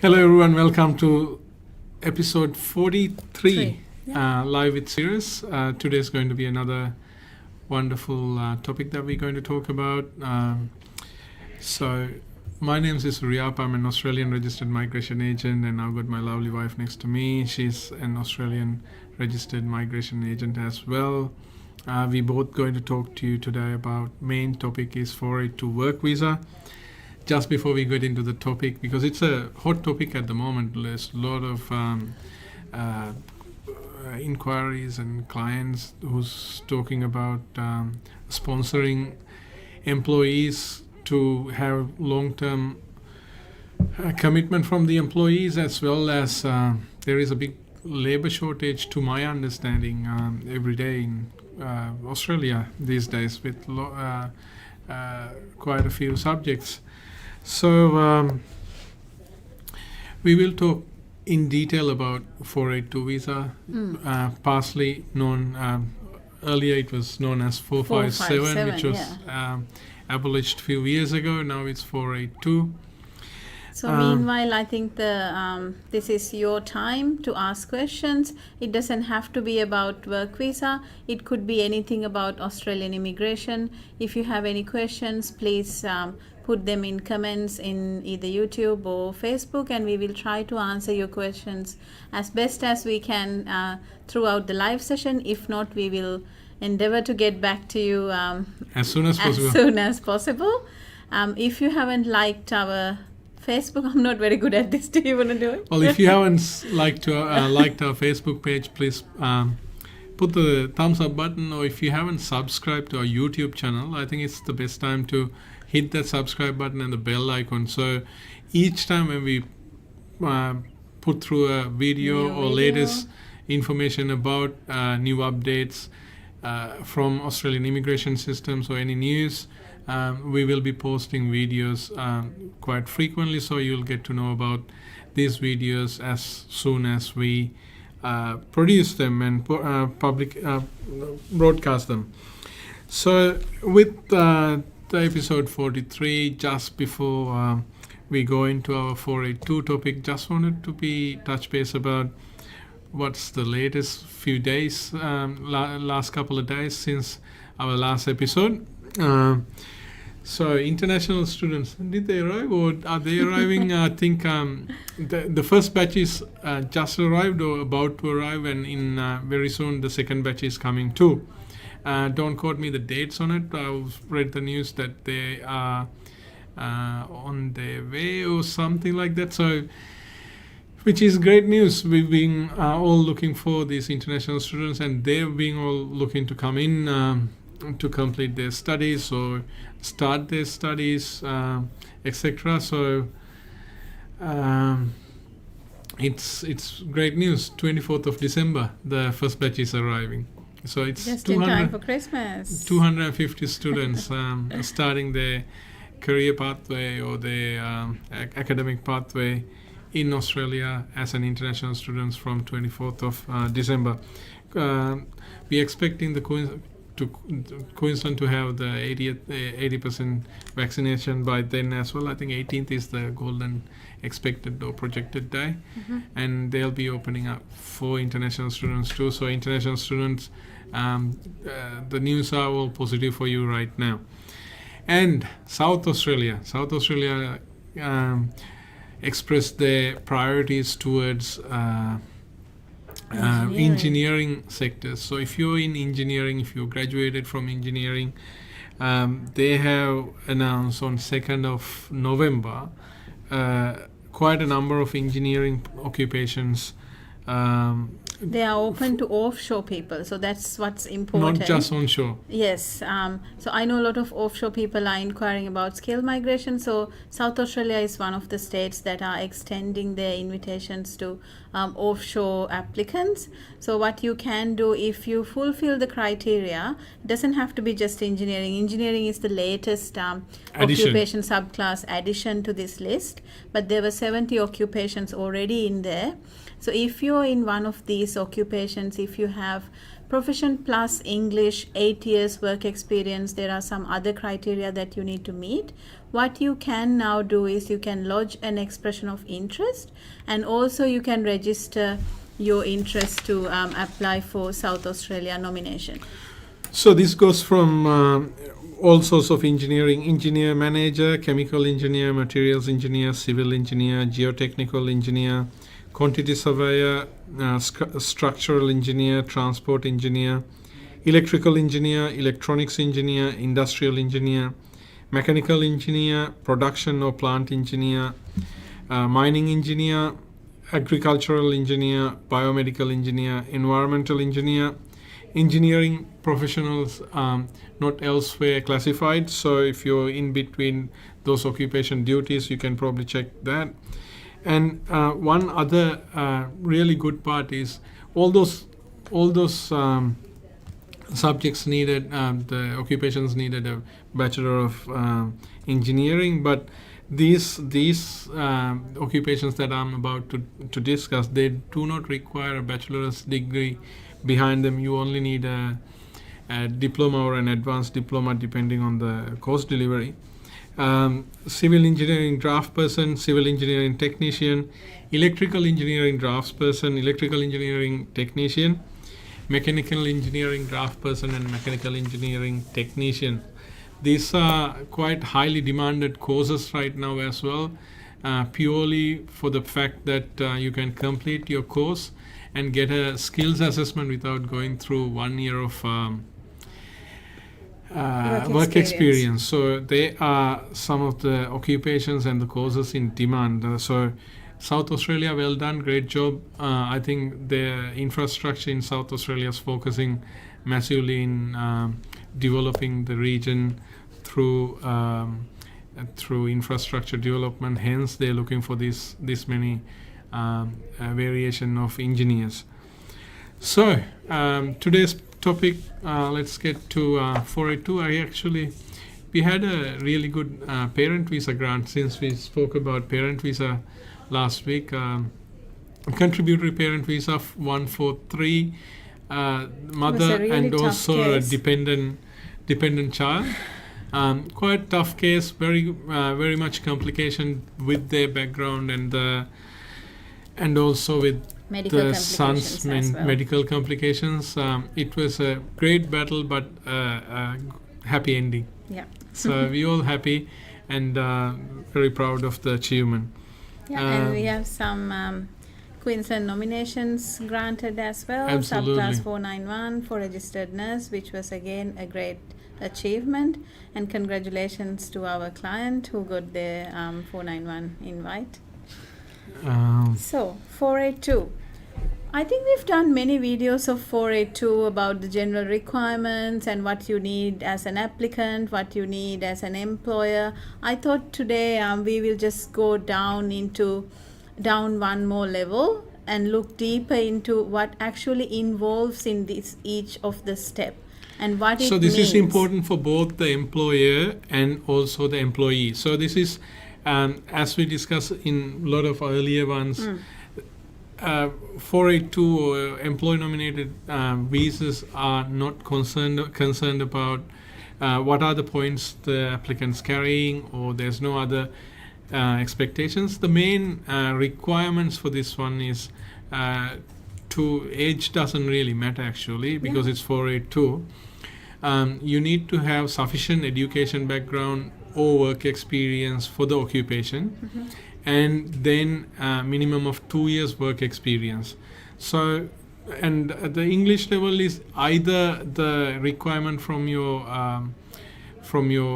Hello everyone, welcome to episode 43, live with Sirus. Today is going to be another wonderful topic that we're going to talk about. So my name is Riyap. I'm an Australian registered migration agent, and I've got my lovely wife next to me. She's an Australian registered migration agent as well. We're both going to talk to you today about main topic is 482 work visa. Just before we get into the topic, because it's a hot topic at the moment, there's a lot of inquiries and clients who's talking about sponsoring employees to have long-term commitment from the employees, as well as there is a big labor shortage, to my understanding, every day in Australia these days, with quite a few subjects. So we will talk in detail about 482 visa, partially known, earlier it was known as 457, which was abolished a few years ago. Now it's 482. So meanwhile, I think this is your time to ask questions. It doesn't have to be about work visa. It could be anything about Australian immigration. If you have any questions, please put them in comments in either YouTube or Facebook, and we will try to answer your questions as best as we can throughout the live session. If not, we will endeavor to get back to you as soon as possible. If you haven't liked our Facebook, I'm not very good at this. Do you want to do it? Well, if you haven't liked our Facebook page, please put the thumbs up button. Or if you haven't subscribed to our YouTube channel, I think it's the best time to hit that subscribe button and the bell icon. So each time when we put through a video latest information about new updates from Australian immigration systems or any news, we will be posting videos quite frequently, so you'll get to know about these videos as soon as we produce them and broadcast them. So with the episode 43, just before we go into our 482 topic, just wanted to touch base about what's the latest few days, last couple of days since our last episode. So international students, did they arrive or are they arriving? I think the first batch is just arrived or about to arrive, and in very soon the second batch is coming too. Don't quote me the dates on it. I've read the news that they are on their way or something like that. So, which is great news. We've been all looking for these international students, and they've been all looking to come in to complete their studies or start their studies, etc. So it's great news. 24th of December, the first batch is arriving. So it's just in time for Christmas. 250 students starting their career pathway or their academic pathway in Australia as an international students from 24th of December. We're expecting Queensland to have the 80% vaccination by then as well. I think 18th is the golden expected or projected day, and they'll be opening up for international students too. So international students, the news are all positive for you right now. And South Australia expressed their priorities towards engineering sectors. So if you're in engineering, if you graduated from engineering, they have announced on 2nd of November quite a number of engineering occupations. They are open to offshore people, so that's what's important. Not just onshore. Yes. So I know a lot of offshore people are inquiring about skilled migration. So South Australia is one of the states that are extending their invitations to offshore applicants. So what you can do, if you fulfill the criteria, it doesn't have to be just engineering. Engineering is the latest occupation subclass addition to this list, but there were 70 occupations already in there. So if you're in one of these occupations, if you have Profession plus English, 8 years work experience. There are some other criteria that you need to meet. What you can now do is you can lodge an expression of interest, and also you can register your interest to apply for South Australia nomination. So this goes from all sorts of engineering: engineer, manager, chemical engineer, materials engineer, civil engineer, geotechnical engineer, quantity surveyor, structural engineer, transport engineer, electrical engineer, electronics engineer, industrial engineer, mechanical engineer, production or plant engineer, mining engineer, agricultural engineer, biomedical engineer, environmental engineer, engineering professionals not elsewhere classified. So if you're in between those occupation duties, you can probably check that. And one other really good part is all those subjects needed, the occupations needed a Bachelor of Engineering, but these occupations that I'm about to discuss, they do not require a bachelor's degree behind them. You only need a diploma or an advanced diploma depending on the course delivery. Civil engineering draftsperson, civil engineering technician, electrical engineering draftsperson, electrical engineering technician, mechanical engineering draftsperson, and mechanical engineering technician. These are quite highly demanded courses right now as well, purely for the fact that you can complete your course and get a skills assessment without going through 1 year of work experience. So they are some of the occupations and the courses in demand. So South Australia, well done, great job. I think the infrastructure in South Australia is focusing massively in developing the region through infrastructure development. Hence, they're looking for this many variation of engineers. So today's topic, let's get to 482. We had a really good parent visa grant, since we spoke about parent visa last week. Contributory parent visa 143, mother really and also case. a dependent child. Quite tough case, very much complication with their background and also with Medical the son's complications as well. medical complications. It was a great battle, but a happy ending. Yeah. So we all happy and very proud of the achievement. Yeah, and we have some Queensland nominations granted as well. Absolutely. Subclass 491 for registered nurse, which was again a great achievement. And congratulations to our client who got their 491 invite. So 482. I think we've done many videos of 482 about the general requirements and what you need as an applicant, what you need as an employer. I thought today we will just go down one more level and look deeper into what actually involves in this each of the step and what it means. So this is important for both the employer and also the employee. So this is, as we discussed in a lot of earlier ones, 482 or employee-nominated visas are not concerned about what are the points the applicant's carrying, or there's no other expectations. The main requirements for this one is to age doesn't really matter actually, because it's 482. You need to have sufficient education background or work experience for the occupation, and then minimum of 2 years work experience. So, and the English level is either the requirement from your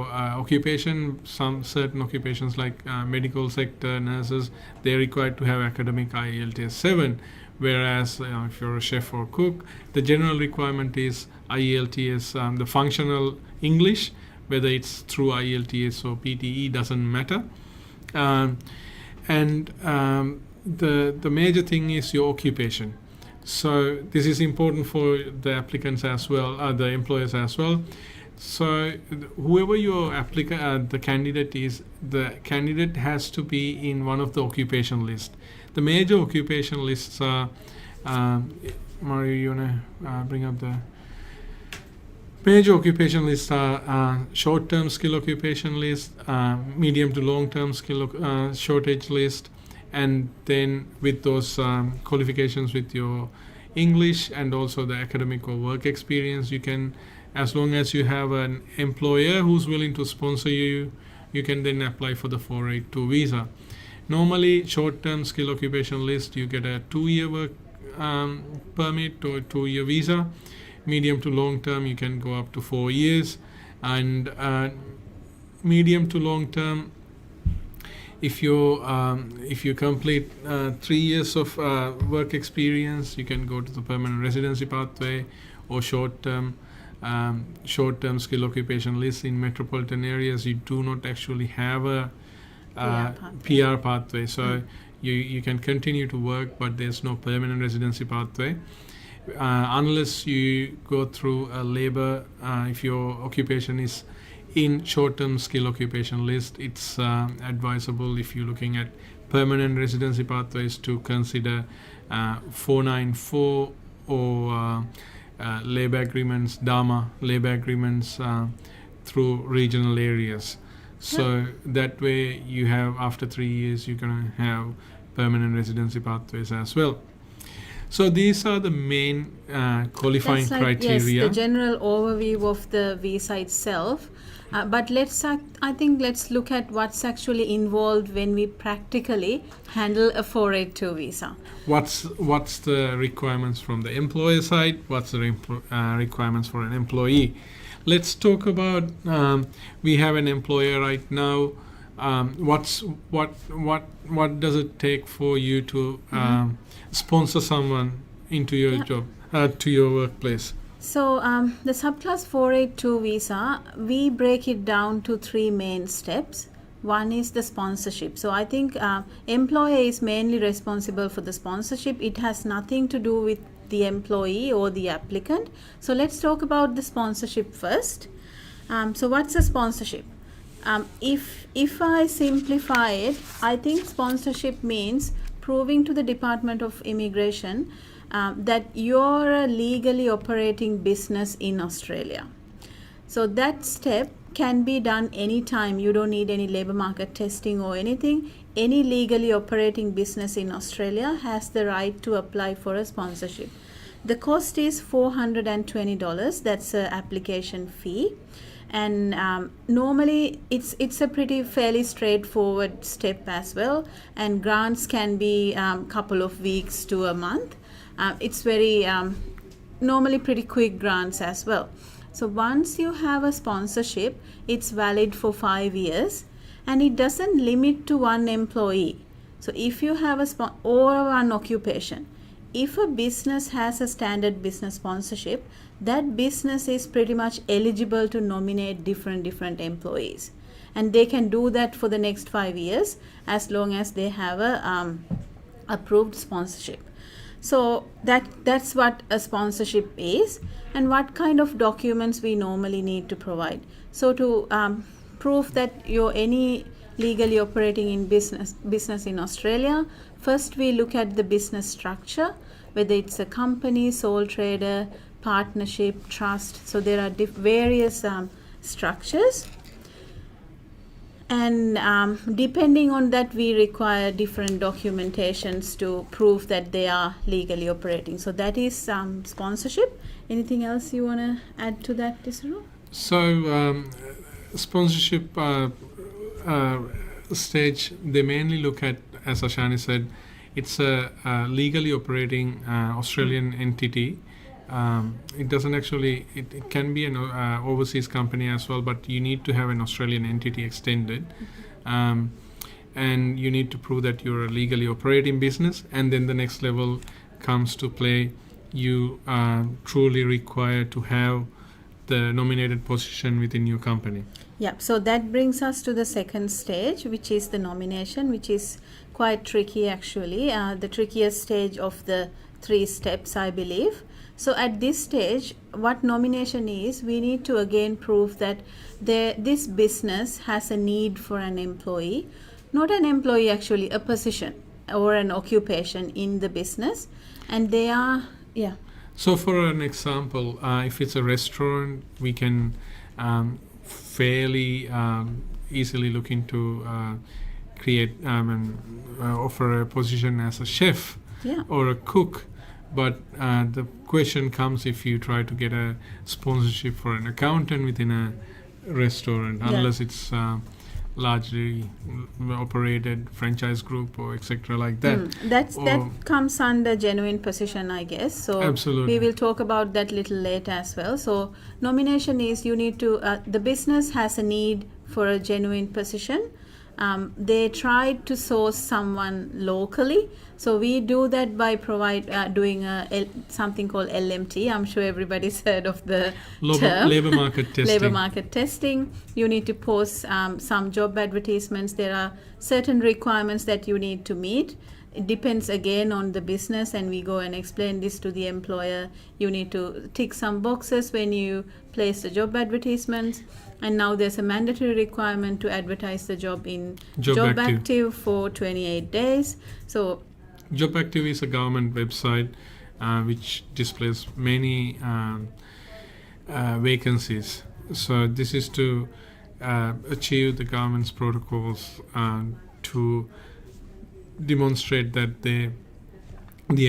occupation. Some certain occupations like medical sector, nurses, they're required to have academic IELTS 7, whereas if you're a chef or cook, the general requirement is IELTS, the functional English, whether it's through IELTS or PTE, doesn't matter. And the major thing is your occupation. So this is important for the applicants as well, the employers as well. So whoever your the candidate is, the candidate has to be in one of the occupation lists. The major occupation lists are Mario, you wanna bring up the major occupation list are short-term skill occupation list, medium to long-term skill shortage list, and then with those qualifications with your English and also the academic or work experience, you can, as long as you have an employer who's willing to sponsor you, you can then apply for the 482 visa. Normally, short-term skill occupation list, you get a 2-year work permit or a 2-year visa. Medium to long term, you can go up to 4 years, and medium to long term, if you complete 3 years of work experience, you can go to the permanent residency pathway, or short term skill occupation list. In metropolitan areas, you do not actually have a PR pathway, so you can continue to work, but there's no permanent residency pathway. Unless you go through a labor, if your occupation is in short-term skill occupation list, it's advisable, if you're looking at permanent residency pathways, to consider 494 or labor agreements, Dharma labor agreements through regional areas. So that way you have, after 3 years, you're going to have permanent residency pathways as well. So these are the main qualifying criteria. Yes, the general overview of the visa itself. But let's look at what's actually involved when we practically handle a 482 visa. What's the requirements from the employer side? What's the requirements for an employee? Let's talk about. We have an employer right now. What does it take for you to sponsor someone into your job, to your workplace? So the subclass 482 visa, we break it down to 3 main steps. One is the sponsorship. So I think employer is mainly responsible for the sponsorship. It has nothing to do with the employee or the applicant. So let's talk about the sponsorship first. So what's a sponsorship? If I simplify it, I think sponsorship means proving to the Department of Immigration that you're a legally operating business in Australia. So that step can be done anytime. You don't need any labor market testing or anything. Any legally operating business in Australia has the right to apply for a sponsorship. The cost is $420. That's an application fee. And normally it's a fairly straightforward step as well, and grants can be couple of weeks to a month. It's very normally pretty quick grants as well. So once you have a sponsorship, it's valid for 5 years, and it doesn't limit to one employee. So if you have or one occupation, if a business has a standard business sponsorship, that business is pretty much eligible to nominate different employees, and they can do that for the next 5 years as long as they have a approved sponsorship. So that's what a sponsorship is, and what kind of documents we normally need to provide. So to prove that you're any legally operating in business in Australia, first we look at the business structure, whether it's a company, sole trader, partnership, trust. So there are various structures, and depending on that, we require different documentations to prove that they are legally operating. So that is sponsorship. Anything else you want to add to that, Tisru? So sponsorship stage, they mainly look at, as Ashani said, it's a legally operating Australian entity. It doesn't actually, it can be an overseas company as well, but you need to have an Australian entity extended. And you need to prove that you're a legally operating business. And then the next level comes to play. You are truly required to have the nominated position within your company. Yeah, so that brings us to the second stage, which is the nomination, which is quite tricky actually. The trickiest stage of the 3 steps, I believe. So at this stage, what nomination is, we need to again prove that this business has a need for an employee, not an employee actually, a position or an occupation in the business, and they are, yeah. So for an example, if it's a restaurant, we can fairly easily look into create and offer a position as a chef Yeah. or a cook. But the question comes if you try to get a sponsorship for an accountant within a restaurant, Yeah. unless it's largely operated franchise group or etc. like that. That Or- comes under genuine position, I guess. So Absolutely. we will talk about that little later as well. So nomination is you need to the business has a need for a genuine position. They tried to source someone locally, so we do that by doing something called LMT. I'm sure everybody's heard of the term. Labor market testing. Labor market testing. You need to post some job advertisements. There are certain requirements that you need to meet. It depends again on the business, and we go and explain this to the employer. You need to tick some boxes when you place the job advertisements, and now there's a mandatory requirement to advertise the job in Job Active for 28 days. So Job Active is a government website which displays many vacancies. So this is to achieve the government's protocols to demonstrate that the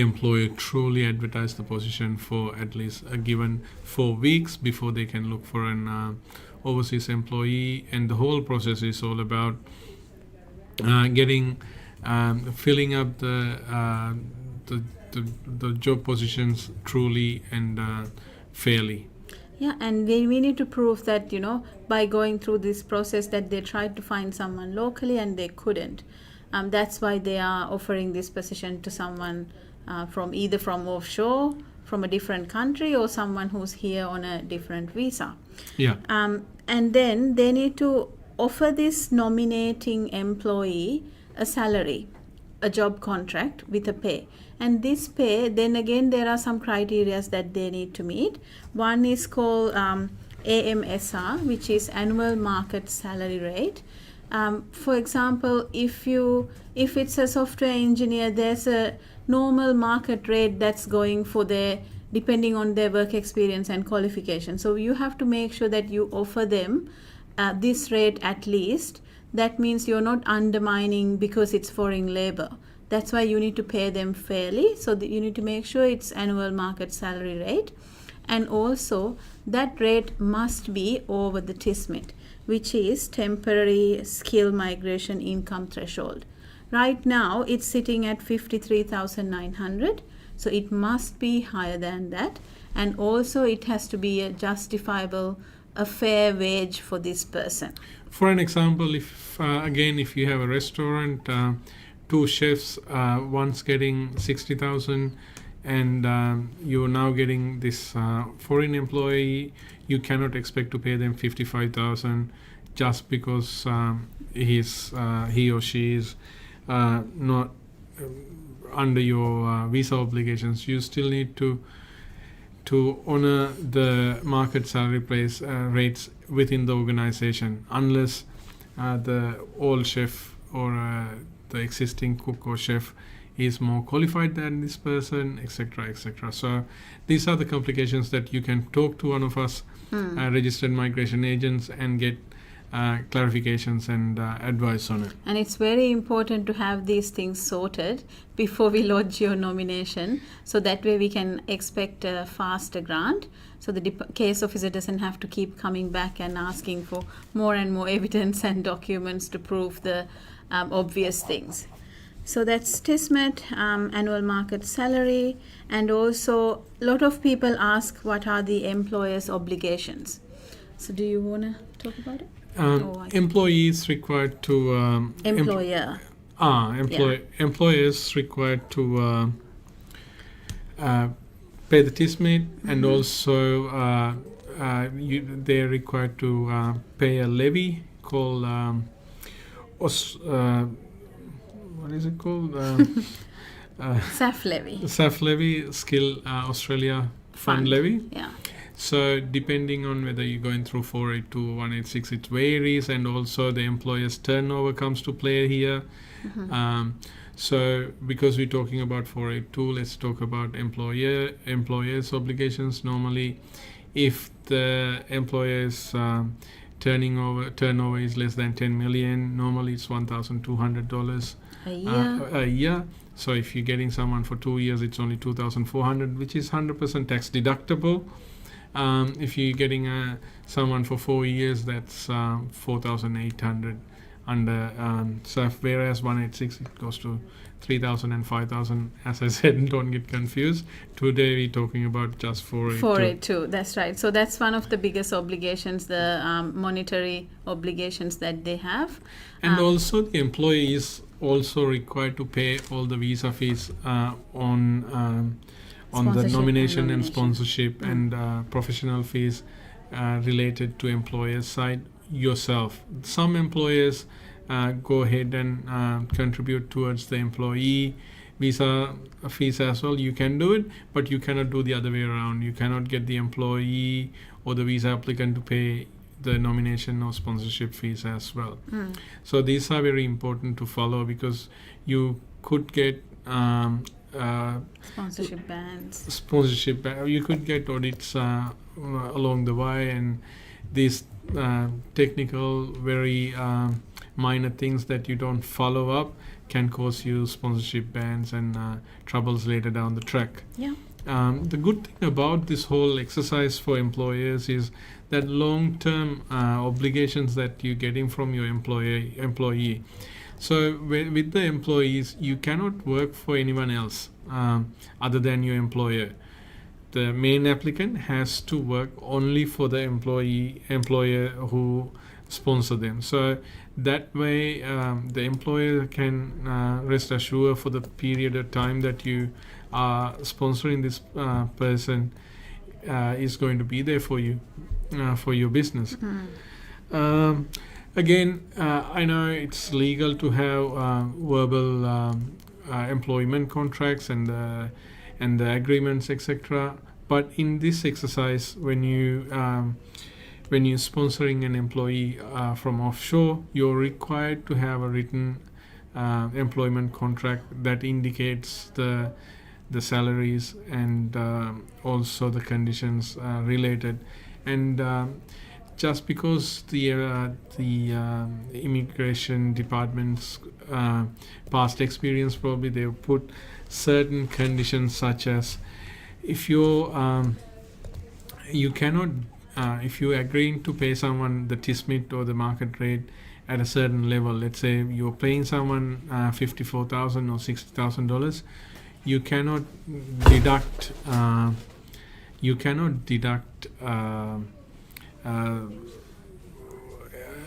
employer truly advertised the position for at least a given 4 weeks before they can look for an overseas employee. And the whole process is all about filling up the job positions truly and fairly. yeah, and we need to prove that, by going through this process that they tried to find someone locally and they couldn't. That's why they are offering this position to someone from offshore, from a different country, or someone who's here on a different visa. Yeah. And then they need to offer this nominating employee a salary, a job contract with a pay. And this pay, then again, there are some criteria that they need to meet. One is called AMSR, which is annual market salary rate. For example, if it's a software engineer, there's a normal market rate that's going for depending on their work experience and qualification. So you have to make sure that you offer them this rate at least. That means you're not undermining because it's foreign labor. That's why you need to pay them fairly. So that you need to make sure it's annual market salary rate. And also that rate must be over the TISMIT, which is temporary skill migration income threshold. Right now it's sitting at 53,900, so it must be higher than that. And also it has to be a fair wage for this person. For an example, if you have a restaurant, 2 chefs, one's getting 60,000 and you're now getting this foreign employee, you cannot expect to pay them 55,000 just because he or she is not under your visa obligations. You still need to honor the market salary rates within the organization, unless the old chef or the existing cook or chef is more qualified than this person, etc., etc. So these are the complications that you can talk to one of us registered migration agents and get clarifications and advice on it. And it's very important to have these things sorted before we lodge your nomination, so that way we can expect a faster grant, so the case officer doesn't have to keep coming back and asking for more and more evidence and documents to prove the obvious things. So that's TISMIT, annual market salary. And also a lot of people ask, what are the employer's obligations? So do you want to talk about it? Employees required to employers required to pay the TISMIT, and also they're required to pay a levy called what is it called? SAF levy. SAF levy, Skill Australia Fund levy. Yeah. So depending on whether you're going through 482 or 186, it varies, and also the employer's turnover comes to play here. So because we're talking about 482, let's talk about employers' obligations. Normally, if the employer's turnover is less than 10 million, normally it's $1,200 a year. So if you're getting someone for 2 years, it's only 2,400, which is 100% tax deductible. If you're getting someone for 4 years, that's 4,800 under SAF, whereas 186 it goes to 3,000 and 5,000. As I said, don't get confused. Today we're talking about just 482. 482, that's right. So that's one of the biggest obligations, the monetary obligations that they have. And also the employee is also required to pay all the visa fees on the nomination and sponsorship and professional fees related to employer's side yourself. Some employers go ahead and contribute towards the employee visa fees as well. You can do it, but you cannot do the other way around. You cannot get the employee or the visa applicant to pay the nomination or sponsorship fees as well. So these are very important to follow, because you could get sponsorship bans. You could get audits along the way, and these technical, very minor things that you don't follow up can cause you sponsorship bans and troubles later down the track. The good thing about this whole exercise for employers is that long-term obligations that you're getting from your employee. So with the employees, you cannot work for anyone else other than your employer. The main applicant has to work only for the employer who sponsor them. So that way the employer can rest assured for the period of time that you are sponsoring this person is going to be there for you, for your business. Again, I know it's legal to have verbal employment contracts and the agreements, etc. But in this exercise, when you're sponsoring an employee from offshore, you're required to have a written employment contract that indicates the salaries and also the conditions related. And just because the immigration department's past experience, probably they've put certain conditions, such as if you cannot if you're agreeing to pay someone the TISMIT or the market rate at a certain level, let's say you're paying someone $54,000 or $60,000, you cannot deduct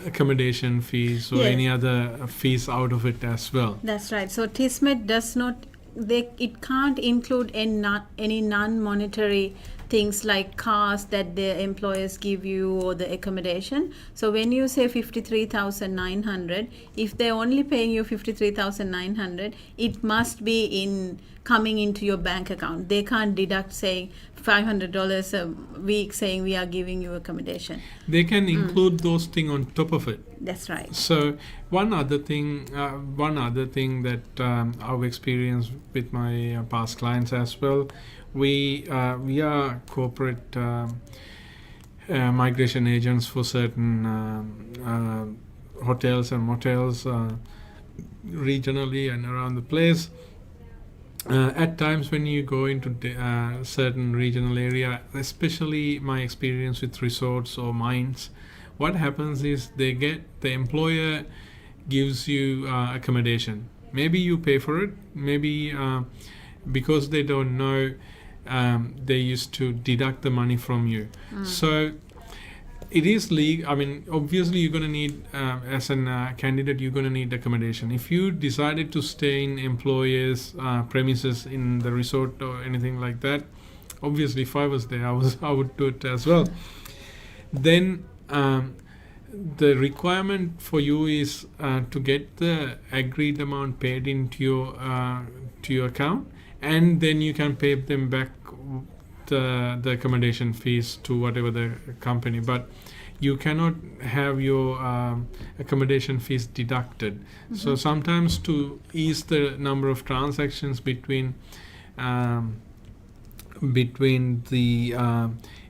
accommodation fees or any other fees out of it as well. That's right. So TISMIT does not, it can't include any non-monetary things like cars that the employers give you or the accommodation. So when you say 53,900, if they're only paying you 53,900, it must be coming into your bank account. They can't deduct, saying $500 a week, saying we are giving you accommodation. They can include those things on top of it. That's right. So one other thing that I've experienced with my past clients as well, we are corporate migration agents for certain hotels and motels regionally and around the place. At times when you go into certain regional area, especially my experience with resorts or mines, what happens is the employer gives you accommodation. Maybe you pay for it, maybe because they don't know, they used to deduct the money from you. So it is legal. I mean, obviously you're going to need, as a candidate, you're going to need accommodation. If you decided to stay in employers' premises in the resort or anything like that, obviously if I was there, I would do it as well. Then the requirement for you is to get the agreed amount paid into your account, and then you can pay them back the accommodation fees to whatever the company. But you cannot have your accommodation fees deducted. So sometimes to ease the number of transactions between the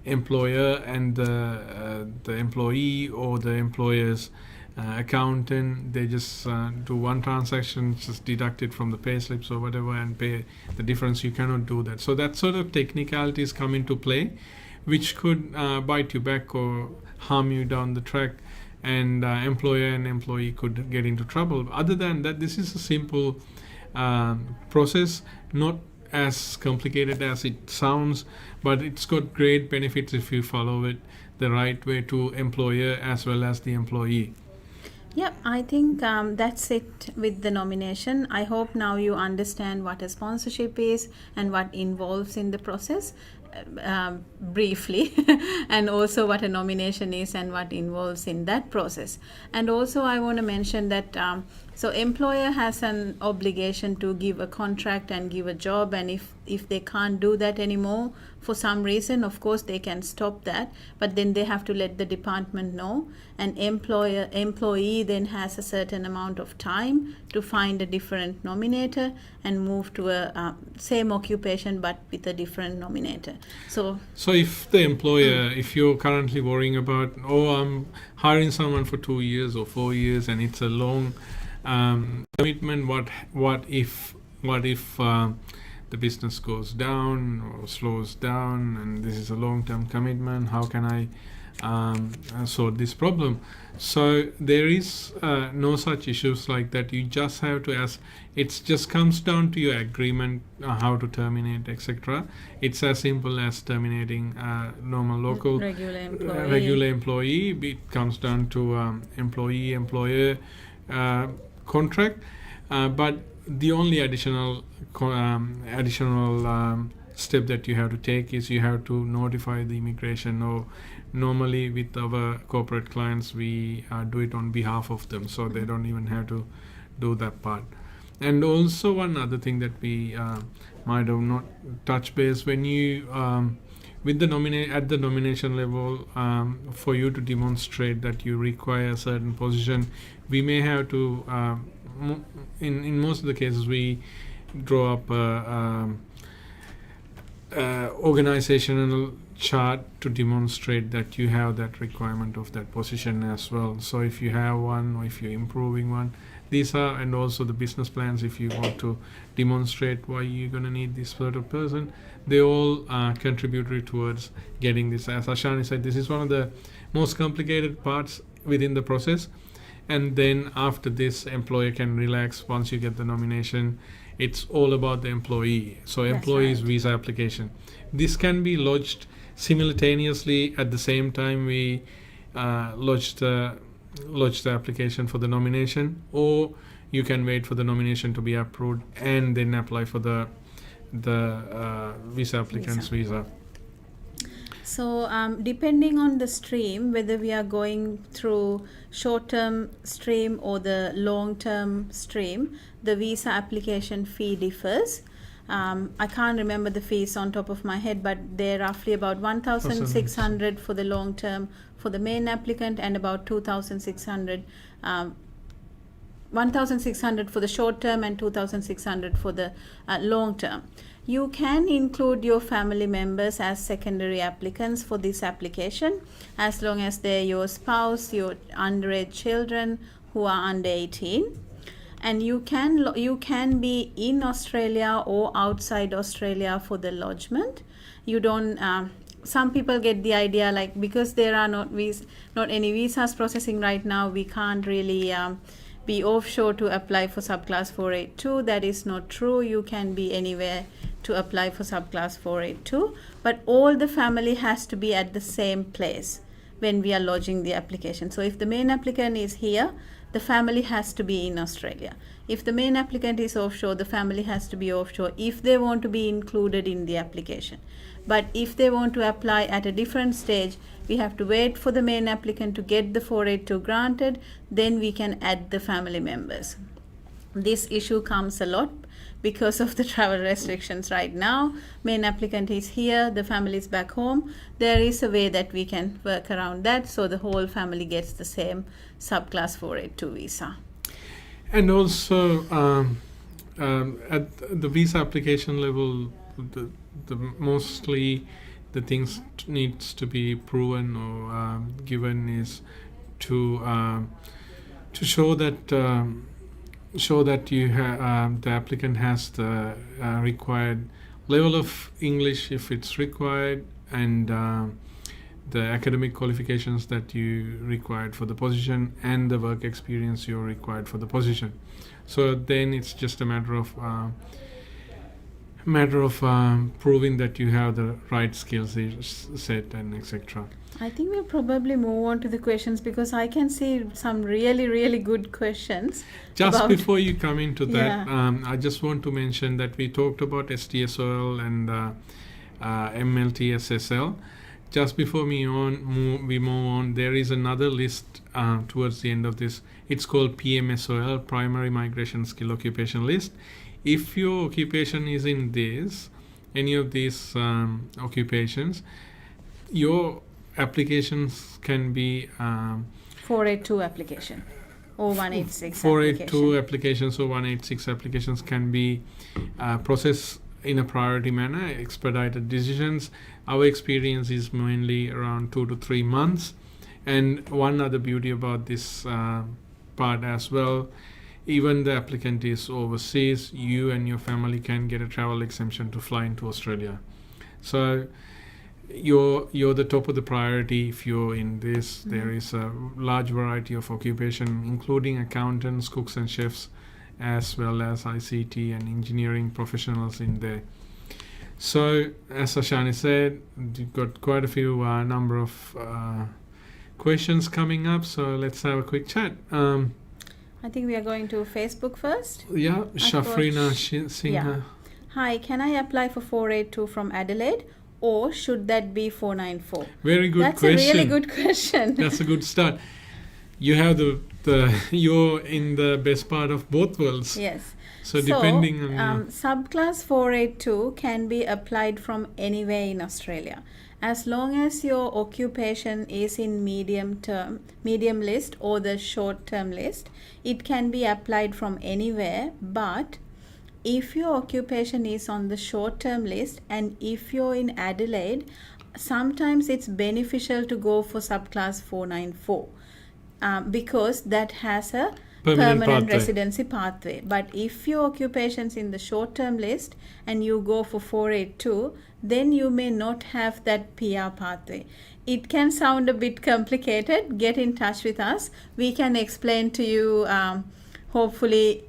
employer and the employee or the employer's accountant, they just do one transaction, just deduct it from the pay slips or whatever and pay the difference. You cannot do that. So that sort of technicalities come into play, which could bite you back or harm you down the track, and employer and employee could get into trouble. Other than that, this is a simple process, not as complicated as it sounds, but it's got great benefits if you follow it the right way to employer as well as the employee. Yep, I think that's it with the nomination. I hope now you understand what a sponsorship is and what involves in the process briefly, and also what a nomination is and what involves in that process. And also I want to mention that so employer has an obligation to give a contract and give a job, and if they can't do that anymore for some reason, of course they can stop that, but then they have to let the department know, and employee then has a certain amount of time to find a different nominator and move to a same occupation but with a different nominator. So if the employer, if you're currently worrying about, I'm hiring someone for 2 years or 4 years and it's a long commitment, what if the business goes down or slows down, and this is a long-term commitment, how can I sort this problem? So there is no such issues like that. You just have to ask. It just comes down to your agreement, how to terminate, etc. It's as simple as terminating normal local regular employee. It comes down to employee-employer contract, but the only additional step that you have to take is you have to notify the immigration. Or normally with our corporate clients, we do it on behalf of them, so they don't even have to do that part. And also one other thing that we might have not touched base, when you with at the nomination level, for you to demonstrate that you require a certain position, we may have to in most of the cases we draw up organizational chart to demonstrate that you have that requirement of that position as well. So if you have one, or if you're improving one, these are, and also the business plans, if you want to demonstrate why you're going to need this sort of person, they all contributory towards getting this. As Ashani said, this is one of the most complicated parts within the process. And then after this, employer can relax once you get the nomination. It's all about the employee. So employee's visa application. This can be lodged simultaneously at the same time we lodge the application for the nomination, or you can wait for the nomination to be approved and then apply for the visa applicant's visa. So depending on the stream, whether we are going through short-term stream or the long-term stream, the visa application fee differs. I can't remember the fees on top of my head, but they're roughly about 1,600 for the long term for the main applicant, and about 2,600 1,600 for the short term and 2,600 for the long term. You can include your family members as secondary applicants for this application, as long as they're your spouse, your underage children who are under 18. And you can be in Australia or outside Australia for the lodgement. You don't. Some people get the idea, like, because there are not any visas processing right now, we can't really be offshore to apply for subclass 482. That is not true. You can be anywhere to apply for subclass 482, but all the family has to be at the same place when we are lodging the application. So if the main applicant is here, the family has to be in Australia. If the main applicant is offshore, the family has to be offshore if they want to be included in the application. But if they want to apply at a different stage, we have to wait for the main applicant to get the 482 granted, then we can add the family members. This issue comes a lot because of the travel restrictions right now. Main applicant is here, the family is back home. There is a way that we can work around that, so the whole family gets the same subclass 482 visa. And also, at the visa application level, the mostly the things needs to be proven or given is to show that you the applicant has the required level of English if it's required, and the academic qualifications that you required for the position, and the work experience you're required for the position. So then it's just a matter of proving that you have the right skills set and etc. I think we'll probably move on to the questions, because I can see some really, really good questions. Just before you come into that, Yeah. I just want to mention that we talked about STSOL and MLTSSL. Just before we move on, there is another list towards the end of this. It's called PMSOL, Primary Migration Skill Occupation List. If your occupation is in any of these occupations, your applications can be 482 application or 186 482 applications or 186 applications can be processed in a priority manner, expedited decisions. Our experience is mainly around 2 to 3 months. And one other beauty about this part as well, even the applicant is overseas, you and your family can get a travel exemption to fly into Australia. So you're the top of the priority if you're in this. Mm-hmm. There is a large variety of occupation, including accountants, cooks and chefs, as well as ICT and engineering professionals in there. So as Ashani said, you've got quite a few number of questions coming up, so let's have a quick chat. I think we are going to Facebook first. Yeah, Shafrina Singha. Yeah. Hi, can I apply for 482 from Adelaide, or should that be 494? Very good That's question. That's a really good question. That's a good start. You have you're in the best part of both worlds. Yes. So depending on subclass 482 can be applied from anywhere in Australia, as long as your occupation is in medium list or the short term list. It can be applied from anywhere, but if your occupation is on the short term list and if you're in Adelaide, sometimes it's beneficial to go for subclass 494 because that has a permanent residency pathway. But if your occupation's in the short term list and you go for 482, then you may not have that PR pathway. It can sound a bit complicated. Get in touch with us. We can explain to you, hopefully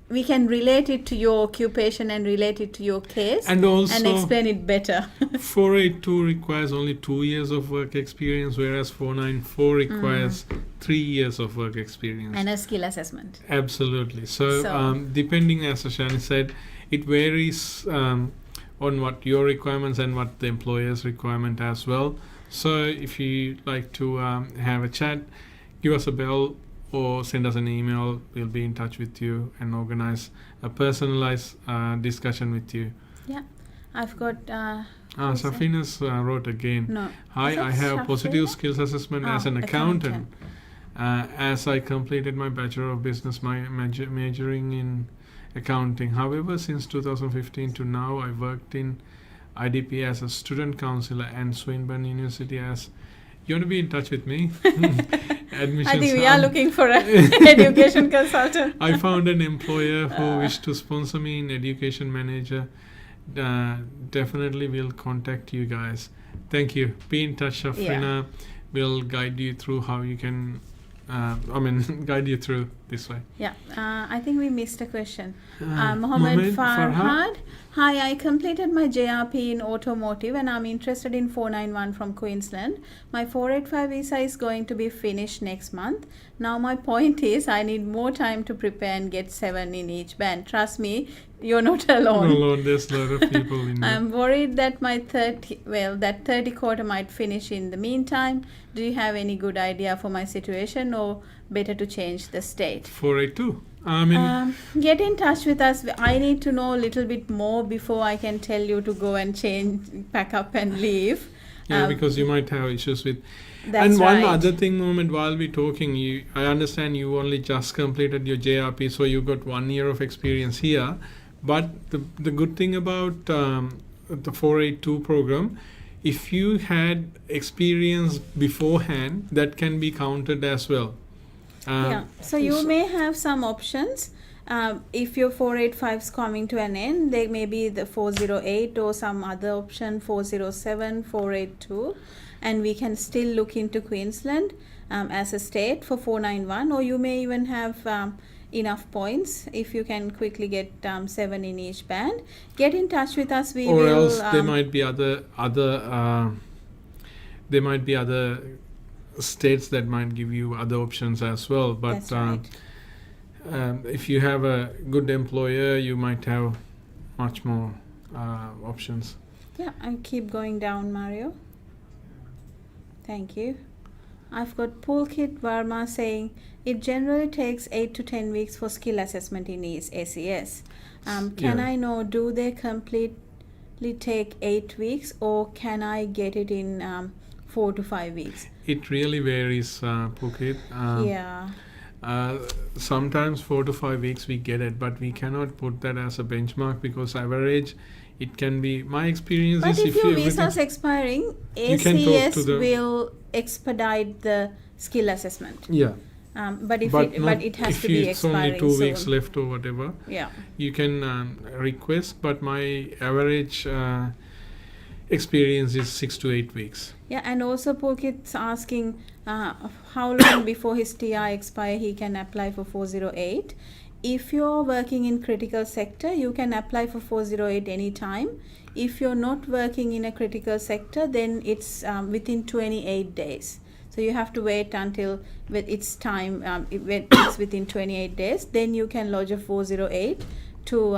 we can relate it to your occupation and relate it to your case and explain it better. 482 requires only 2 years of work experience, whereas 494 requires 3 years of work experience. And a skill assessment. Absolutely. So depending, as Ashani said, it varies on what your requirements and what the employer's requirement as well. So if you like to have a chat, give us a bell or send us an email. We'll be in touch with you and organize a personalized discussion with you. Yeah, I've got Safina's wrote again. No. Hi, I have positive skills assessment as an accountant. As I completed my Bachelor of Business, majoring in accounting. However, since 2015 to now, I worked in IDP as a student counselor and Swinburne University as... You want to be in touch with me? Admissions. I think we are looking for an education consultant. I found an employer who wished to sponsor me in education manager. Definitely will contact you guys. Thank you. Be in touch, Shafrina. We'll guide you through how you can guide you through this way. Yeah, I think we missed a question. Mohammed Farhad. Hi, I completed my JRP in automotive and I'm interested in 491 from Queensland. My 485 visa is going to be finished next month. Now my point is I need more time to prepare and get 7 in each band. Trust me, you're not alone. Not alone, there's a lot of people in there. I'm worried that my 30 quarter might finish in the meantime. Do you have any good idea for my situation or better to change the state? 482. I mean, Get in touch with us. I need to know a little bit more before I can tell you to go and pack up and leave. yeah, because you might have issues with. That's And one right. other thing, moment while we're talking, I understand you only just completed your JRP, so you got 1 year of experience here. But the good thing about the 482 program, if you had experience beforehand, that can be counted as well. Yeah. So you may have some options. If your 485 is coming to an end, there may be the 408 or some other option, 407, 482, and we can still look into Queensland as a state for 491, or you may even have enough points if you can quickly get 7 in each band. Get in touch with us. We or will. else there might be other states that might give you other options as well. But That's right. If you have a good employer, you might have much more options. Yeah, and keep going down, Mario. Thank you. I've got Pulkit Varma saying it generally takes 8 to 10 weeks for skill assessment in ACS. Can Yeah. I know, do they completely take 8 weeks, or can I get it in 4 to 5 weeks? It really varies, Phuket. Yeah. Sometimes 4 to 5 weeks we get it, but we cannot put that as a benchmark because average it can be. My experience But is if your everything- visa is expiring, You can talk ACS to the- will expedite the skill assessment. Yeah, But it has if to be it's only expiring 2 soon. weeks left or whatever. Yeah. You can request, but my average experience is 6 to 8 weeks. Yeah, and also Pulkit's asking how long before his TI expire he can apply for 408. If you're working in critical sector, you can apply for 408 anytime. If you're not working in a critical sector, then it's within 28 days. So you have to wait until it's time, when it's within 28 days, then you can lodge a 408 to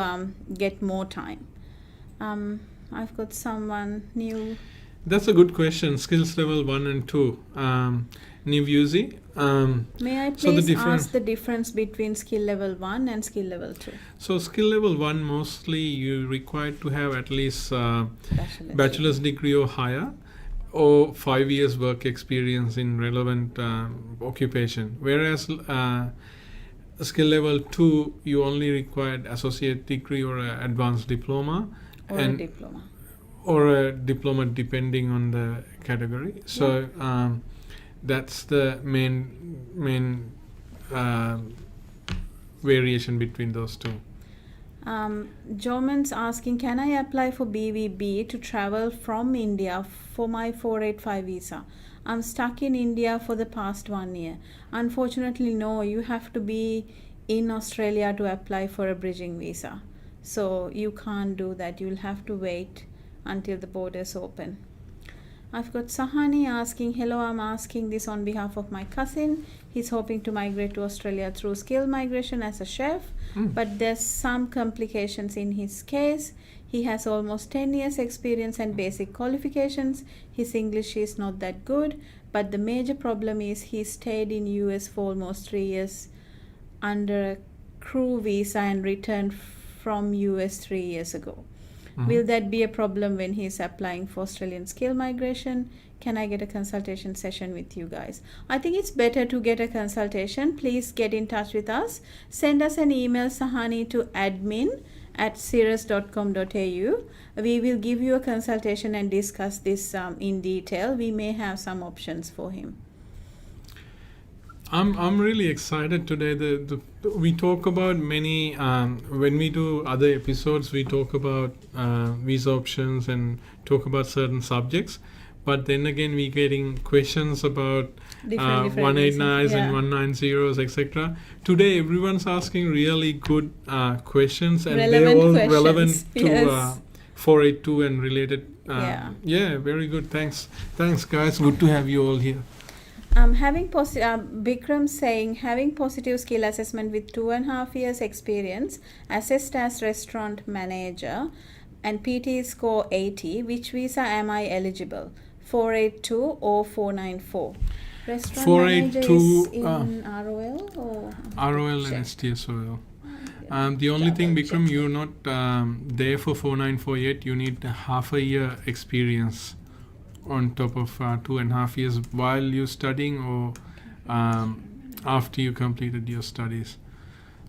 get more time. I've got someone new. That's a good question. Skills level 1 and 2. New Uzi. May I So the please difference- ask the difference between skill level 1 and skill level 2? So skill level 1 mostly you required to have at least bachelor's degree or higher, or 5 years work experience in relevant occupation. Whereas skill level 2 you only required associate degree or an advanced diploma, Or a diploma. or a diploma depending on the category. So that's the main variation between those two. Joman's asking, can I apply for BVB to travel from India for my 485 visa? I'm stuck in India for the past 1 year. Unfortunately, no, you have to be in Australia to apply for a bridging visa. So you can't do that. You'll have to wait until the borders open. I've got Sahani asking, hello, I'm asking this on behalf of my cousin. He's hoping to migrate to Australia through skill migration as a chef, but there's some complications in his case. He has almost 10 years experience and basic qualifications. His English is not that good, but the major problem is he stayed in US for almost 3 years under a crew visa and returned from US 3 years ago. Will that be a problem when he's applying for Australian skill migration? Can I get a consultation session with you guys? I think it's better to get a consultation. Please get in touch with us. Send us an email, Sahani, to admin@sirus.com.au. We will give you a consultation and discuss this in detail. We may have some options for him. I'm really excited today. We talk about many when we do other episodes. We talk about visa options and talk about certain subjects. But then again, we're getting questions about Different 189s yeah. and 190s, etc. Today, everyone's asking really good questions, and Relevant they're all questions, relevant to yes. 482 and related. Yeah. Very good. Thanks, guys. Good to have you all here. Bikram saying, having positive skill assessment with 2.5 years experience, assessed as restaurant manager, and PT score 80, which visa am I eligible? 482 or 494? Restaurant 482, manager is in ROL or ROL and STSOL. The only thing, Bikram, you're not there for 494 yet. You need a half a year experience on top of 2.5 years while you're studying or after you completed your studies.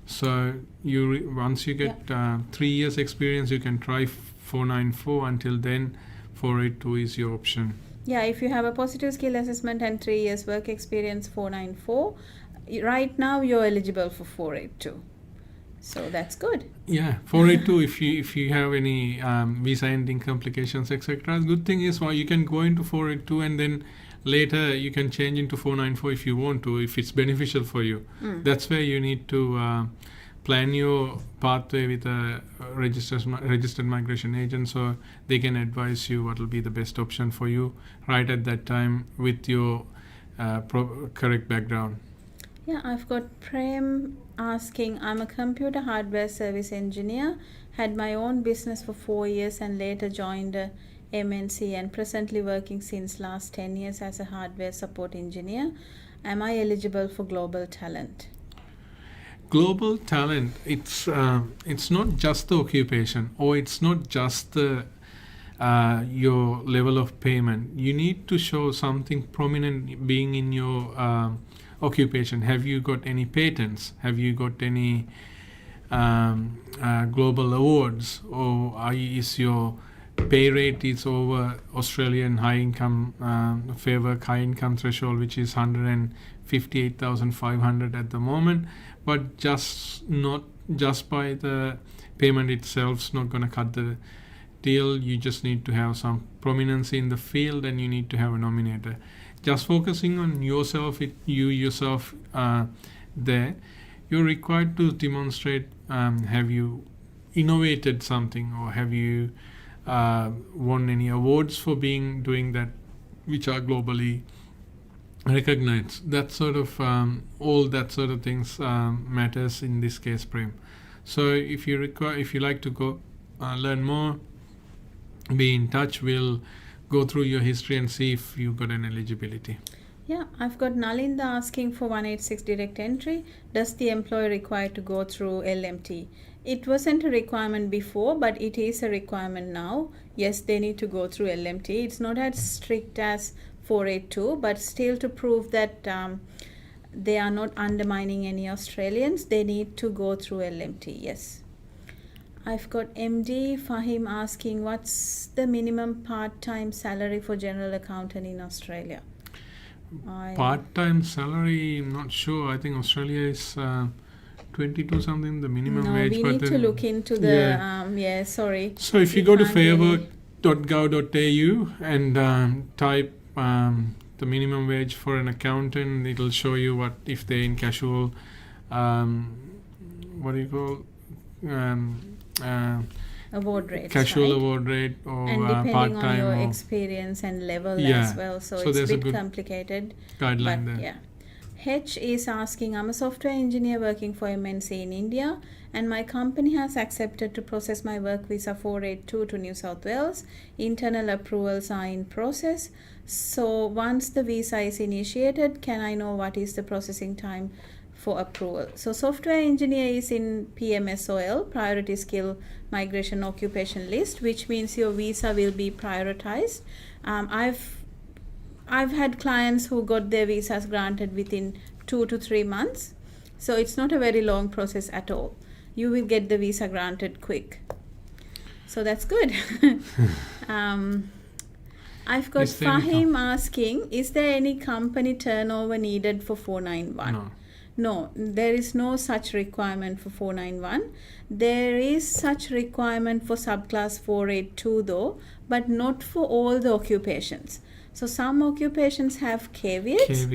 So once you get 3 years experience, you can try 494. Until then, 482 is your option. Yeah, if you have a positive skill assessment and 3 years work experience, 494. Right now, you're eligible for 482. So that's good. Yeah, 482 if you have any visa ending complications, etc. The good thing is you can go into 482 and then later you can change into 494 if you want to, if it's beneficial for you. That's where you need to plan your pathway with a registered migration agent, so they can advise you what will be the best option for you right at that time with your correct background. Yeah, I've got Prem asking, I'm a computer hardware service engineer, had my own business for 4 years and later joined a MNC and presently working since last 10 years as a hardware support engineer. Am I eligible for global talent? Global talent, it's not just the occupation, or it's not just the your level of payment. You need to show something prominent being in your occupation. Have you got any patents? Have you got any global awards? Or is your pay rate is over Australian high income fair work high income threshold, which is 158,500 at the moment? But not just by the payment itself is not going to cut the deal. You just need to have some prominence in the field, and you need to have a nominator. Just focusing on yourself, you yourself there, you're required to demonstrate, have you innovated something, or have you won any awards for doing that, which are globally recognized. That sort of all that sort of things matters in this case, Prem. So if you like to go learn more, be in touch. We'll go through your history and see if you've got an eligibility. Yeah, I've got Nalinda asking for 186 direct entry. Does the employer require to go through LMT? It wasn't a requirement before, but it is a requirement now. Yes, they need to go through LMT. It's not as strict as 482, but still, to prove that they are not undermining any Australians, they need to go through LMT. Yes. I've got MD Fahim asking, what's the minimum part-time salary for general accountant in Australia? Part-time salary, I'm not sure. I think Australia is 22 something, the minimum wage. We need to look into the, sorry. So if you go to fairwork.gov.au and type the minimum wage for an accountant, it'll show you what if they're in casual, award rates, casual right? award rate, or and depending part-time on your or experience and level as well, so it's a bit complicated guideline there. Yeah. H is asking, I'm a software engineer working for MNC in India, and my company has accepted to process my work visa 482 to New South Wales. Internal approvals are in process. So once the visa is initiated, can I know what is the processing time for approval? So software engineer is in PMSOL, Priority Skill Migration Occupation List, which means your visa will be prioritized. I've had clients who got their visas granted within 2 to 3 months. So it's not a very long process at all. You will get the visa granted quick. So that's good. I've got Fahim asking, is there any company turnover needed for 491? No, there is no such requirement for 491. There is such requirement for subclass 482 though, but not for all the occupations. So some occupations have caveats.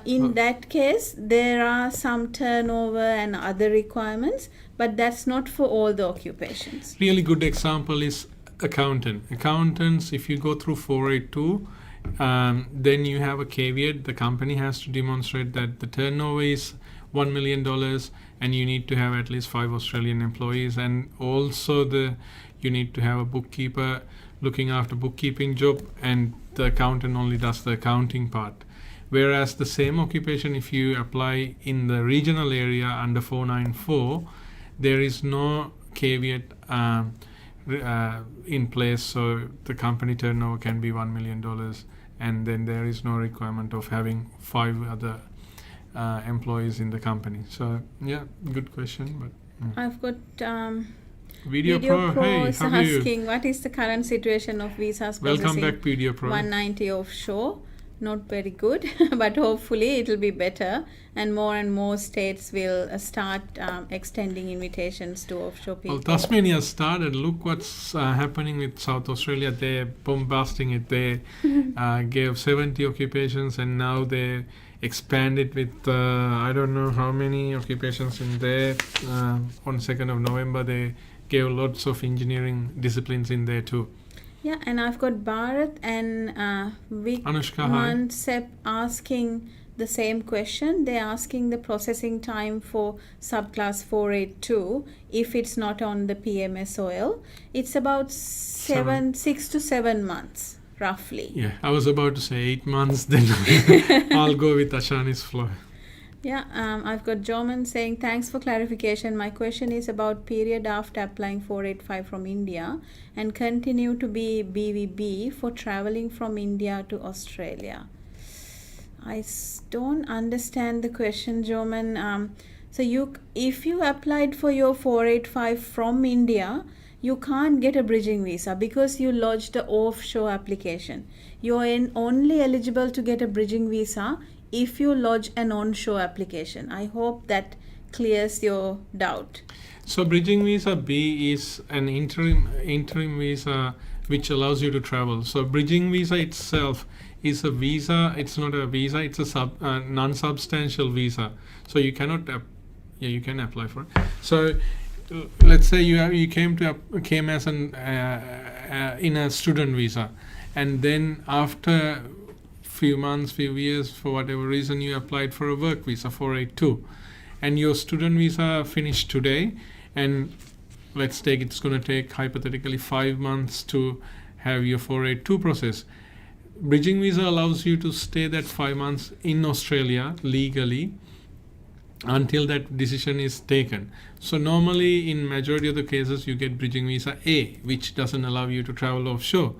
In that case, there are some turnover and other requirements, but that's not for all the occupations. Really good example is accountant. Accountants, if you go through 482, then you have a caveat. The company has to demonstrate that the turnover is $1 million and you need to have at least 5 Australian employees, and also you need to have a bookkeeper looking after bookkeeping job, and the accountant only does the accounting part. Whereas the same occupation, if you apply in the regional area under 494, there is no caveat in place, so the company turnover can be $1 million, and then there is no requirement of having 5 other employees in the company. So yeah, good question. But I've got Video Pro, hey, is how are you? asking what is the current situation of visas Welcome processing back, Video Pro. 190 offshore. Not very good, but hopefully it will be better, and more states will start extending invitations to offshore people. Well, Tasmania started. Look what's happening with South Australia. They're bombasting it. They gave 70 occupations, and now they expand it with I don't know how many occupations in there. On 2nd of November, they gave lots of engineering disciplines in there too. Yeah, and I've got Bharat and Vic Anushka, hi. Mansep asking the same question. They're asking the processing time for subclass 482 if it's not on the PMSOL. It's about 6 to 7 months, roughly. Yeah, I was about to say 8 months, then I'll go with Ashani's flow. Yeah, I've got Joman saying, thanks for clarification. My question is about period after applying 485 from India and continue to be BVB for traveling from India to Australia. I don't understand the question, Joman. So if you applied for your 485 from India, you can't get a bridging visa because you lodged the offshore application. You're only eligible to get a bridging visa if you lodge an onshore application. I hope that clears your doubt. So bridging visa B is an interim visa which allows you to travel. So bridging visa itself is a visa. It's not a visa. It's a non-substantial visa. So you cannot. You can apply for it. So let's say you came as an in a student visa, and then after few months, few years, for whatever reason, you applied for a work visa 482, and your student visa finished today, and let's take it's going to take hypothetically 5 months to have your 482 process. Bridging visa allows you to stay that 5 months in Australia legally until that decision is taken. So normally in majority of the cases you get bridging visa A, which doesn't allow you to travel offshore.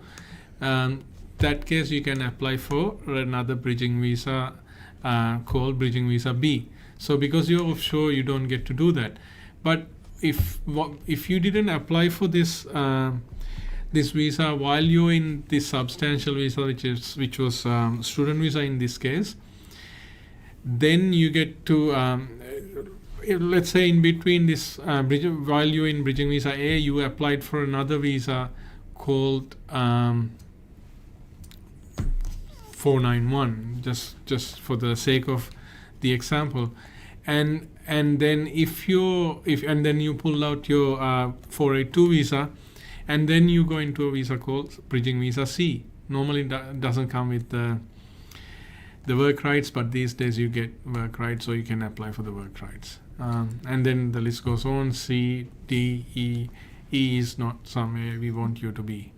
That case you can apply for another bridging visa called bridging visa B. So because you're offshore, you don't get to do that. But if you didn't apply for this this visa while you're in this substantial visa, which was student visa in this case, then you get to let's say in between this while you're in bridging visa A, you applied for another visa called 491, just for the sake of the example, and then if then you pull out your 482 visa, and then you go into a visa called bridging visa C. Normally doesn't come with the work rights, but these days you get work rights, so you can apply for the work rights, and then the list goes on. C, D, E. E is not somewhere we want you to be.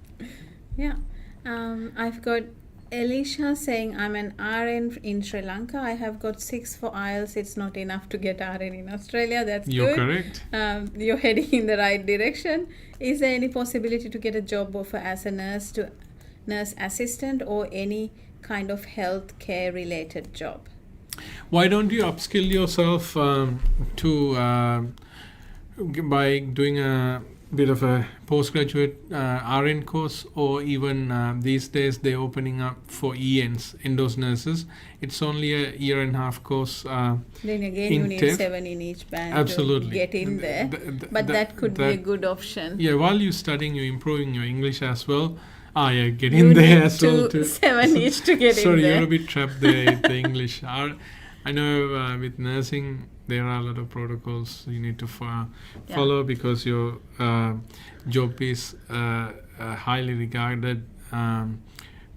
Yeah, I've got Elisha saying, I'm an RN in Sri Lanka. I have got 6 for IELTS. It's not enough to get RN in Australia. That's You're good. Correct. You're heading in the right direction. Is there any possibility to get a job offer as a nurse assistant or any kind of health care related job? Why don't you upskill yourself by doing a bit of a postgraduate RN course, or even these days they're opening up for ENs, endos nurses. It's only a 1.5 year course. Then again, you need 7 in each band. Absolutely. To get in there. But that could be a good option. Yeah, while you're studying, you're improving your English as well. Yeah, get in there as well too. 7 each to get in there. Sorry, you're a bit trapped there with the English. I know with nursing there are a lot of protocols you need to follow because your job is a highly regarded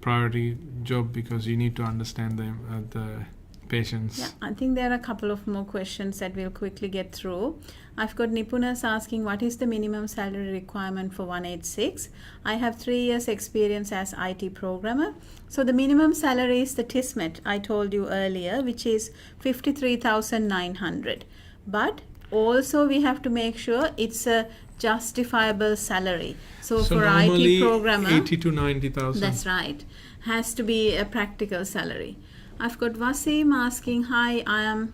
priority job, because you need to understand the patience. Yeah, I think there are a couple of more questions that we'll quickly get through. I've got Nipunas asking, what is the minimum salary requirement for 186? I have 3 years experience as IT programmer. So the minimum salary is the TISMET I told you earlier, which is 53,900. But also we have to make sure it's a justifiable salary. So for normally IT programmer, 80 to 90,000. that's right, has to be a practical salary. I've got Wasim asking, hi, I am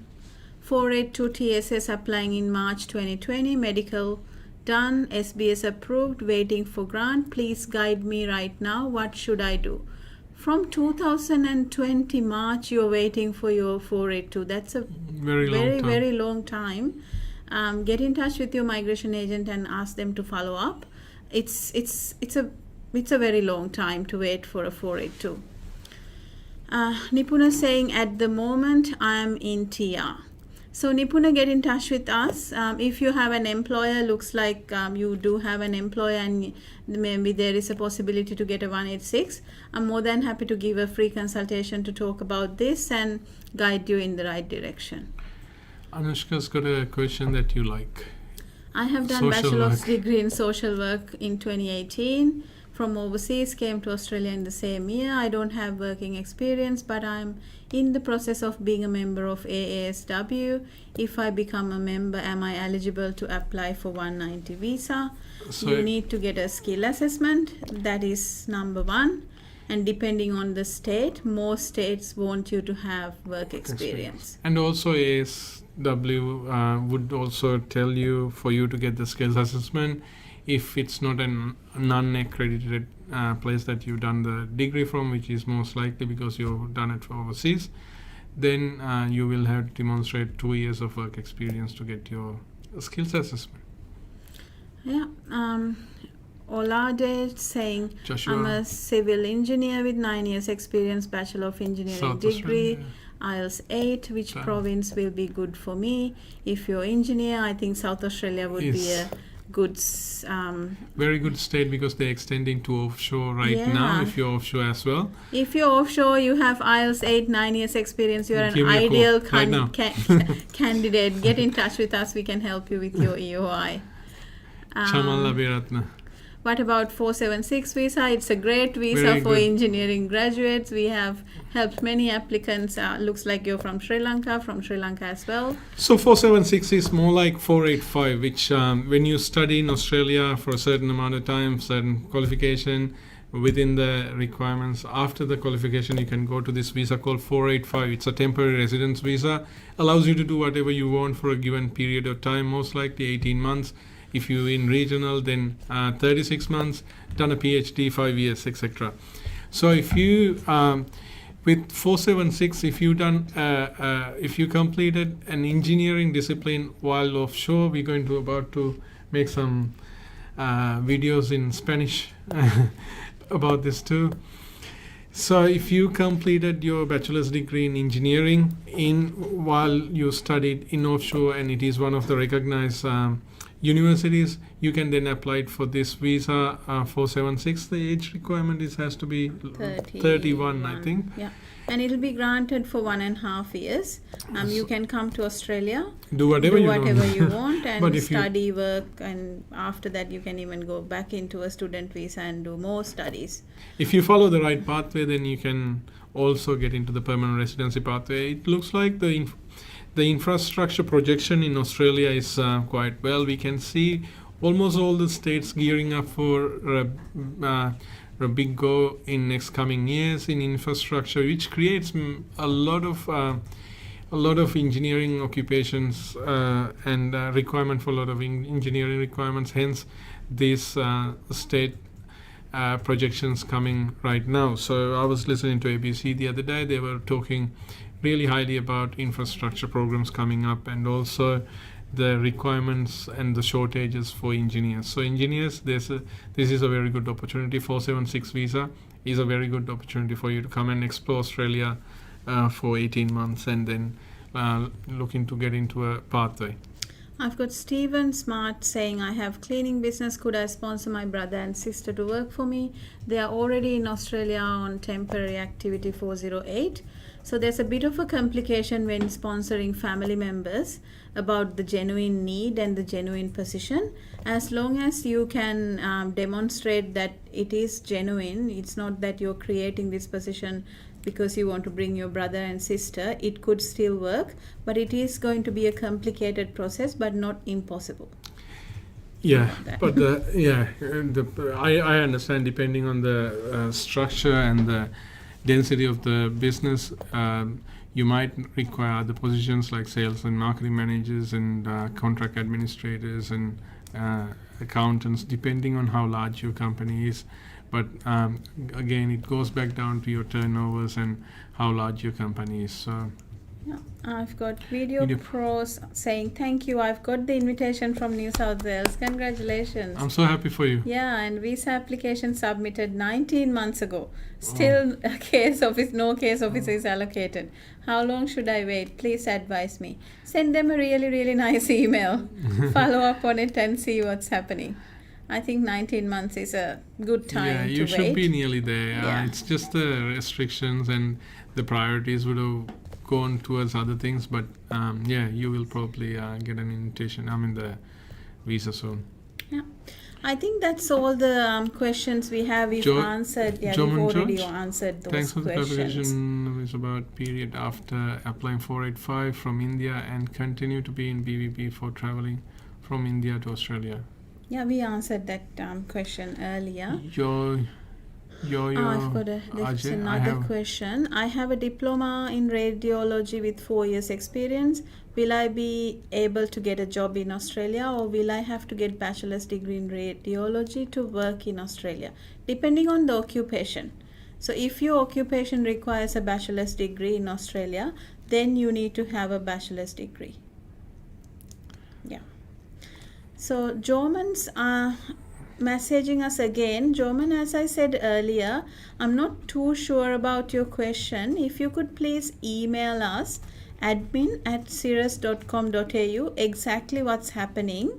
482 TSS applying in March 2020, medical done, SBS approved, waiting for grant. Please guide me right now. What should I do? From 2020 March, you're waiting for your 482. That's a very long time. Get in touch with your migration agent and ask them to follow up. It's a very long time to wait for a 482. Nipuna saying, at the moment I am in TR. So Nipuna, get in touch with us. If you have an employer, looks like you do have an employer and maybe there is a possibility to get a 186. I'm more than happy to give a free consultation to talk about this and guide you in the right direction. Anushka's got a question that you like. I have done bachelor's degree in social work in 2018. From overseas, came to Australia in the same year. I don't have working experience, but I'm in the process of being a member of AASW. If I become a member, am I eligible to apply for 190 visa? So you need to get a skill assessment. That is number one. And depending on the state, most states want you to have work experience. And also AASW would also tell you for you to get the skills assessment. If it's not a non-accredited place that you've done the degree from, which is most likely because you've done it for overseas, then you will have to demonstrate 2 years of work experience to get your skills assessment. Yeah. Olade saying, Joshua, I'm a civil engineer with 9 years experience, Bachelor of Engineering South degree, Australia. IELTS 8. Which province will be good for me? If you're engineer, I think South Australia would be a good very good state because they're extending to offshore now if you're offshore as well. If you're offshore, you have IELTS 8, 9 years experience, you're an ideal candidate. Get in touch with us, we can help you with your EOI. Chamala Beratna. What about 476 visa? It's a great visa for engineering graduates. We have helped many applicants. Looks like you're from Sri Lanka as well. So 476 is more like 485, which when you study in Australia for a certain amount of time, certain qualification within the requirements, after the qualification you can go to this visa called 485. It's a temporary residence visa. Allows you to do whatever you want for a given period of time, most likely 18 months. If you're in regional, then 36 months, done a PhD, 5 years, etc. So if you, with 476, if you completed an engineering discipline while offshore, we're going to about to make some videos in Spanish about this too. So if you completed your bachelor's degree in engineering while you studied in offshore, and it is one of the recognized universities, you can then apply for this visa 476. The age requirement has to be 31, I think. Yeah, and it'll be granted for 1.5 years. You can come to Australia, do whatever you want, and study, work, and after that you can even go back into a student visa and do more studies. If you follow the right pathway, then you can also get into the permanent residency pathway. It looks like the infrastructure projection in Australia is quite well. We can see almost all the states gearing up for a big go in next coming years in infrastructure, which creates a lot of engineering occupations and requirement for a lot of engineering requirements. Hence, these state projections coming right now. So I was listening to ABC the other day. They were talking really highly about infrastructure programs coming up, and also the requirements and the shortages for engineers. So engineers, this is a very good opportunity. 476 visa is a very good opportunity for you to come and explore Australia for 18 months and then looking to get into a pathway. I've got Stephen Smart saying, I have cleaning business. Could I sponsor my brother and sister to work for me? They are already in Australia on temporary activity 408. So there's a bit of a complication when sponsoring family members about the genuine need and the genuine position. As long as you can demonstrate that it is genuine, it's not that you're creating this position because you want to bring your brother and sister, it could still work, but it is going to be a complicated process, but not impossible. Yeah, but I understand, depending on the structure and the density of the business, you might require other positions like sales and marketing managers and contract administrators and accountants, depending on how large your company is. But again, it goes back down to your turnovers and how large your company is. So, yeah, I've got Video Pros saying, thank you. I've got the invitation from New South Wales. Congratulations. I'm so happy for you. Yeah, and visa application submitted 19 months ago. Still a case office, no case officer is allocated. How long should I wait? Please advise me. Send them a really, really nice email. Follow up on it and see what's happening. I think 19 months is a good time to wait. Yeah, you should be nearly there. Yeah. It's just the restrictions and the priorities would have gone towards other things. But you will probably get an invitation. The visa soon. Yeah. I think that's all the questions we have. We've answered. Yeah, we've already answered those questions. Thanks for the clarification. It's about period after applying 485 from India and continue to be in BVP for traveling from India to Australia. Yeah, we answered that question earlier. I've got another question. I have a diploma in radiology with 4 years experience. Will I be able to get a job in Australia, or will I have to get bachelor's degree in radiology to work in Australia? Depending on the occupation. So if your occupation requires a bachelor's degree in Australia, then you need to have a bachelor's degree. Yeah. So Jorman's messaging us again. Jorman, as I said earlier, I'm not too sure about your question. If you could please email us admin@sirus.com.au exactly what's happening.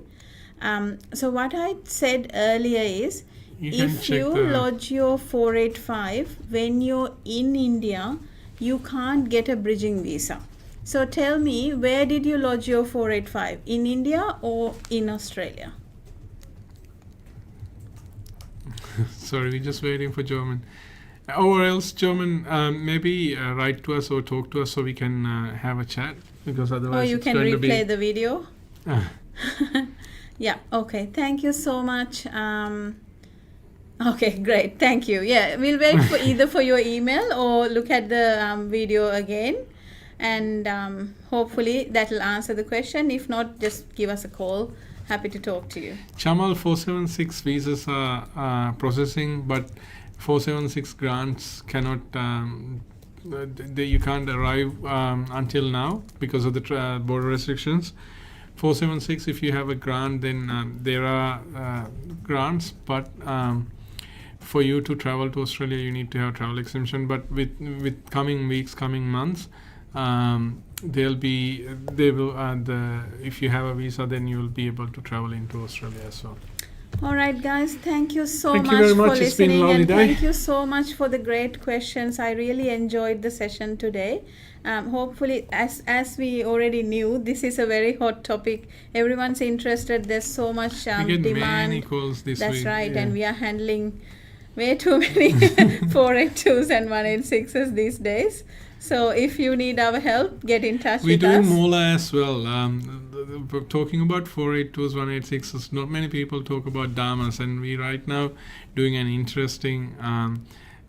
So what I said earlier is, if you lodge your 485 when you're in India, you can't get a bridging visa. So tell me, where did you lodge your 485? In India or in Australia? Sorry, we're just waiting for German. Or else, German, maybe write to us or talk to us so we can have a chat. Because otherwise, or you can replay the video. Yeah, okay. Thank you so much. Okay, great. Thank you. Yeah, we'll wait for either for your email or look at the video again. And hopefully that will answer the question. If not, just give us a call. Happy to talk to you. Chamal, 476 visas are processing, but 476 grants cannot, you can't arrive until now because of the border restrictions. 476, if you have a grant, then there are grants, but for you to travel to Australia, you need to have travel exemption. But with coming weeks, coming months, if you have a visa, then you will be able to travel into Australia as well. All right, guys, thank you so much for listening. It's been a lovely day. Thank you so much for the great questions. I really enjoyed the session today. Hopefully, as we already knew, this is a very hot topic. Everyone's interested. There's so much demand. We get many calls this week. That's right, and we are handling way too many 482s and 186s these days. So if you need our help, get in touch with us. We do MOLA as well. Talking about 482s, 186s, not many people talk about DAMAs, and we right now doing an interesting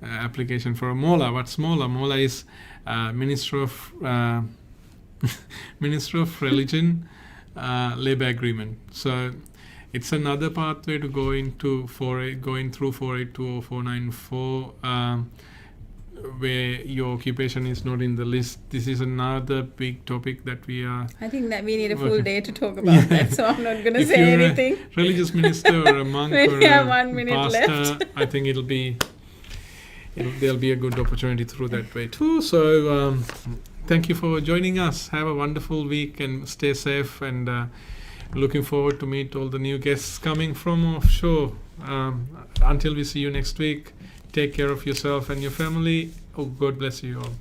application for a MOLA. What's MOLA? MOLA is Minister of Religion Labour Agreement. So it's another pathway to go into going through 482 or 494. Where your occupation is not in the list. This is another big topic that we are... I think that we need a full day to talk about that, so I'm not going to say anything. If you're a religious minister or a monk or a 1 minute pastor, left. I think there'll be a good opportunity through that way too. So thank you for joining us. Have a wonderful week and stay safe, and looking forward to meet all the new guests coming from offshore. Until we see you next week, take care of yourself and your family. Oh, God bless you all.